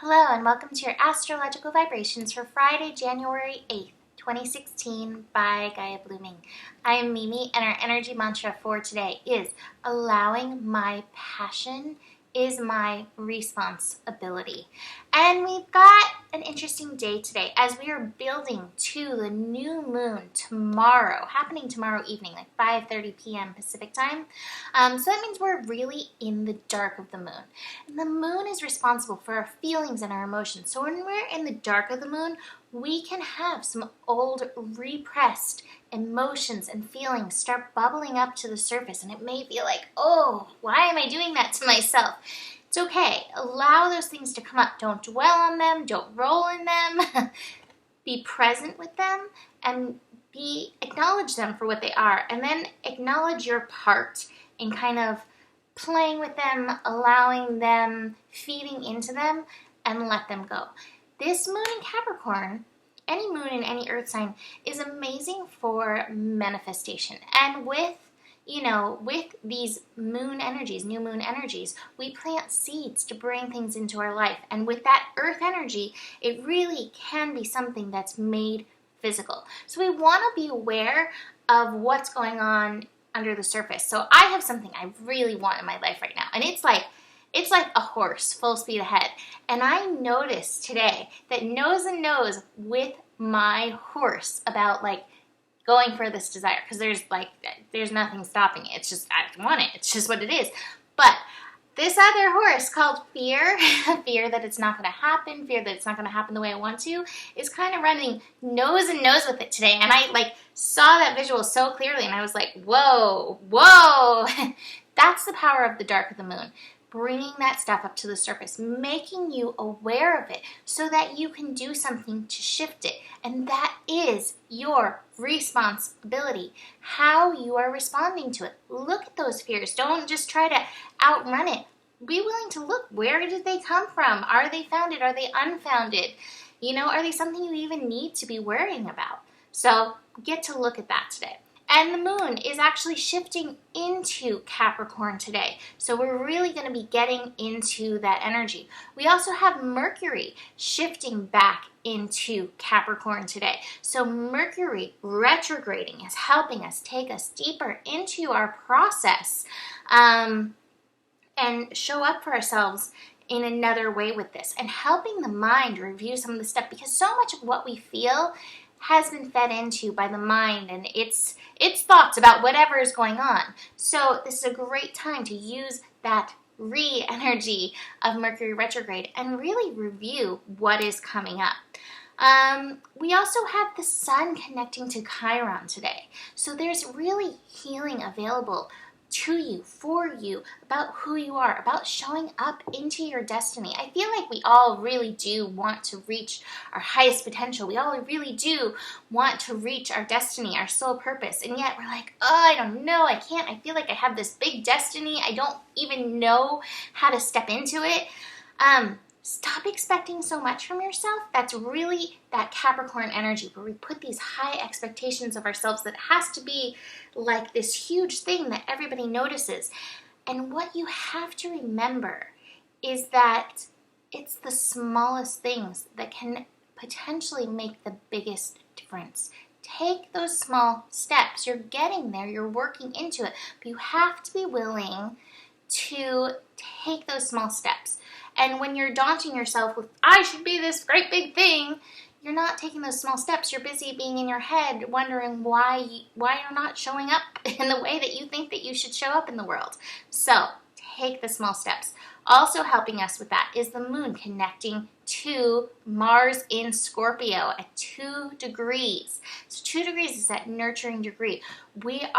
Hello and welcome to your astrological vibrations for Friday, January 8th, 2016 by Gaia Blooming. I am Mimi and our energy mantra for today is allowing my passion is my responsibility. And we've got an interesting day today as we are building to the new moon tomorrow, happening tomorrow evening, like 5:30 p.m. Pacific time. So that means we're really in the dark of the moon. And the moon is responsible for our feelings and our emotions. So when we're in the dark of the moon, we can have some old repressed emotions and feelings start bubbling up to the surface, and it may feel like, oh, why am I doing that to myself? It's okay. Allow those things to come up. Don't dwell on them. Don't roll in them. Be present with them and acknowledge them for what they are, and then acknowledge your part in kind of playing with them, allowing them, feeding into them, and let them go. This moon in Capricorn, any moon in any earth sign, is amazing for manifestation. And with these moon energies, new moon energies, we plant seeds to bring things into our life. And with that earth energy, it really can be something that's made physical. So we want to be aware of what's going on under the surface. So I have something I really want in my life right now. And it's like a horse, full speed ahead. And I noticed today that nose and nose with my horse about going for this desire, because there's nothing stopping it. It's just, I want it. It's just what it is. But this other horse called fear, fear that it's not going to happen, fear that it's not going to happen the way I want to, is kind of running nose and nose with it today. And I saw that visual so clearly, and I was like, whoa. That's the power of the dark of the moon. Bringing that stuff up to the surface, making you aware of it so that you can do something to shift it. And that is your responsibility, how you are responding to it. Look at those fears. Don't just try to outrun it. Be willing to look. Where did they come from? Are they founded? Are they unfounded? Are they something you even need to be worrying about? So get to look at that today. And the moon is actually shifting into Capricorn today. So we're really going to be getting into that energy. We also have Mercury shifting back into Capricorn today. So Mercury retrograding is helping us take us deeper into our process and show up for ourselves in another way with this, and helping the mind review some of the stuff, because so much of what we feel has been fed into by the mind and its thoughts about whatever is going on. So this is a great time to use that energy of Mercury retrograde and really review what is coming up. We also have the sun connecting to Chiron today. So there's really healing available to you, for you, about who you are, about showing up into your destiny. I feel like we all really do want to reach our highest potential. We all really do want to reach our destiny, our soul purpose. And yet we're like, oh, I don't know, I can't. I feel like I have this big destiny. I don't even know how to step into it. Stop expecting so much from yourself. That's really that Capricorn energy where we put these high expectations of ourselves that has to be like this huge thing that everybody notices. And what you have to remember is that it's the smallest things that can potentially make the biggest difference. Take those small steps. You're getting there. You're working into it. But you have to be willing to take those small steps. And when you're daunting yourself with, I should be this great big thing, you're not taking those small steps. You're busy being in your head wondering why you're not showing up in the way that you think that you should show up in the world. So take the small steps. Also helping us with that is the moon connecting to Mars in Scorpio at 2 degrees. So 2 degrees is that nurturing degree. We're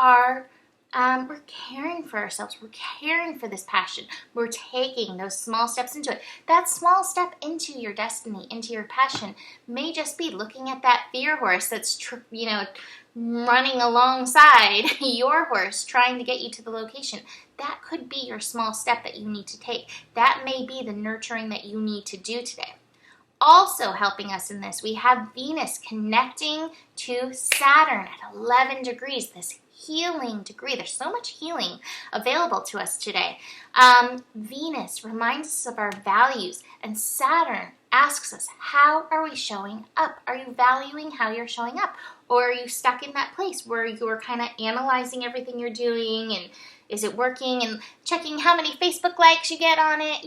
caring for ourselves. We're caring for this passion. We're taking those small steps into it. That small step into your destiny, into your passion, may just be looking at that fear horse that's, running alongside your horse, trying to get you to the location. That could be your small step that you need to take. That may be the nurturing that you need to do today. Also helping us in this, we have Venus connecting to Saturn at 11 degrees, this healing degree. There's so much healing available to us today. Venus reminds us of our values, and Saturn asks us, how are we showing up? Are you valuing how you're showing up? Or are you stuck in that place where you're kind of analyzing everything you're doing and is it working and checking how many Facebook likes you get on it?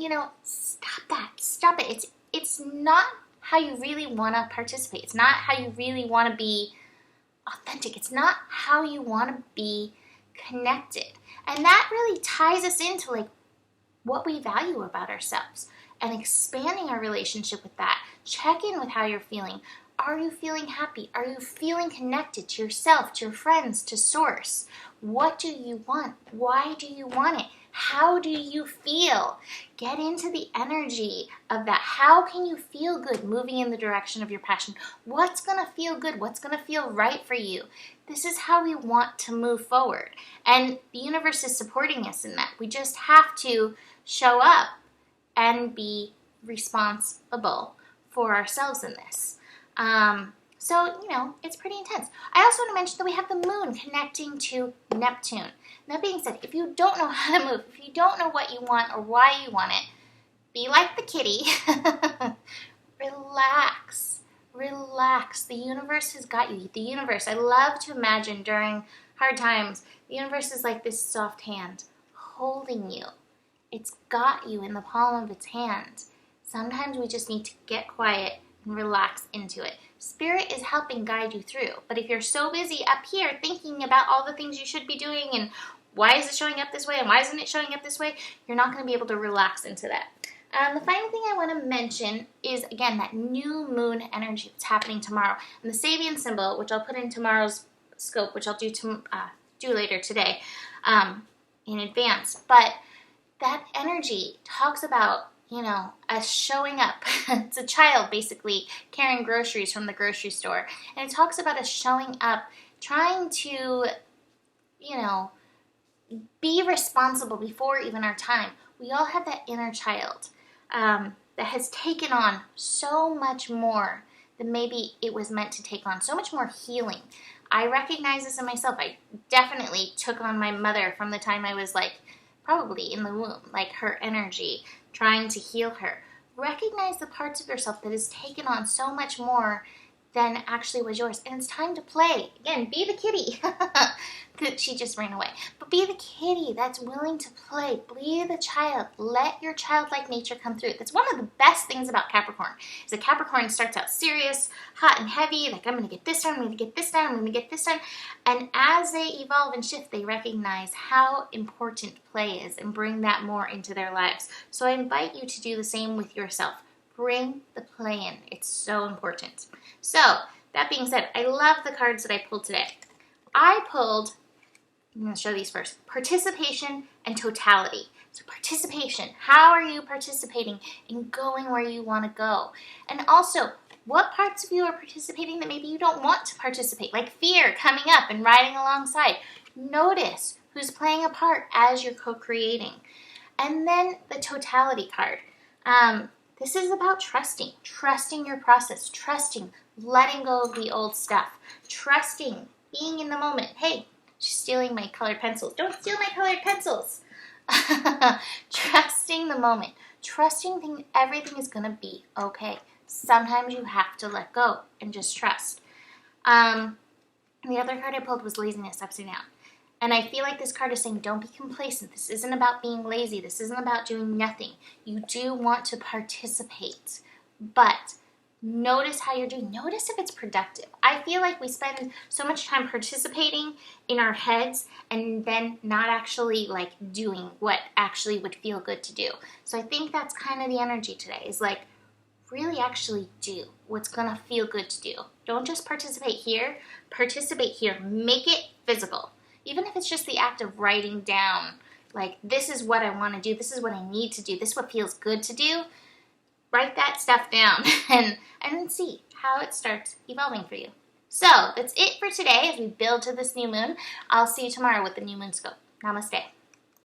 Stop that. Stop it. It's not how you really want to participate. It's not how you really want to be authentic. It's not how you want to be connected. And that really ties us into like what we value about ourselves and expanding our relationship with that. Check in with how you're feeling. Are you feeling happy? Are you feeling connected to yourself, to your friends, to source? What do you want? Why do you want it? How do you feel? Get into the energy of that. How can you feel good moving in the direction of your passion? What's going to feel good? What's going to feel right for you? This is how we want to move forward. And the universe is supporting us in that. We just have to show up and be responsible for ourselves in this. So, it's pretty intense. I also want to mention that we have the moon connecting to Neptune. That being said, if you don't know how to move, if you don't know what you want or why you want it, be like the kitty. Relax. Relax. The universe has got you. The universe, I love to imagine during hard times, the universe is like this soft hand holding you. It's got you in the palm of its hand. Sometimes we just need to get quiet and relax into it. Spirit is helping guide you through. But if you're so busy up here thinking about all the things you should be doing and why is it showing up this way and why isn't it showing up this way, you're not going to be able to relax into that. The final thing I want to mention is, again, that new moon energy that's happening tomorrow. And the Sabian symbol, which I'll put in tomorrow's scope, which I'll do later today in advance. But that energy talks about us showing up. It's a child basically carrying groceries from the grocery store. And it talks about us showing up, trying to, be responsible before even our time. We all have that inner child that has taken on so much more than maybe it was meant to take on, so much more healing. I recognize this in myself. I definitely took on my mother from the time I was probably in the womb, her energy, trying to heal her. Recognize the parts of yourself that has taken on so much more than actually was yours. And it's time to play. Again, be the kitty. She just ran away. But be the kitty that's willing to play. Be the child. Let your childlike nature come through. That's one of the best things about Capricorn. Is that Capricorn starts out serious, hot and heavy, I'm going to get this done, I'm going to get this done, I'm going to get this done. And as they evolve and shift, they recognize how important play is and bring that more into their lives. So I invite you to do the same with yourself. Bring the play in. It's so important. So, that being said, I love the cards that I pulled today. I'm going to show these first. Participation and totality. So participation. How are you participating in going where you want to go? And also, what parts of you are participating that maybe you don't want to participate? Like fear coming up and riding alongside. Notice who's playing a part as you're co-creating. And then the totality card. This is about trusting your process, trusting, letting go of the old stuff, trusting, being in the moment. Hey, she's stealing my colored pencils. Don't steal my colored pencils. Trusting the moment, trusting everything is going to be okay. Sometimes you have to let go and just trust. The other card I pulled was laziness upside down. And I feel like this card is saying, don't be complacent. This isn't about being lazy. This isn't about doing nothing. You do want to participate, but notice how you're doing. Notice if it's productive. I feel like we spend so much time participating in our heads and then not actually doing what actually would feel good to do. So I think that's kind of the energy today is really actually do what's going to feel good to do. Don't just participate here. Participate here. Make it physical. Even if it's just the act of writing down, this is what I want to do, this is what I need to do, this is what feels good to do, write that stuff down and then see how it starts evolving for you. So, that's it for today as we build to this new moon. I'll see you tomorrow with the new moon scope. Namaste.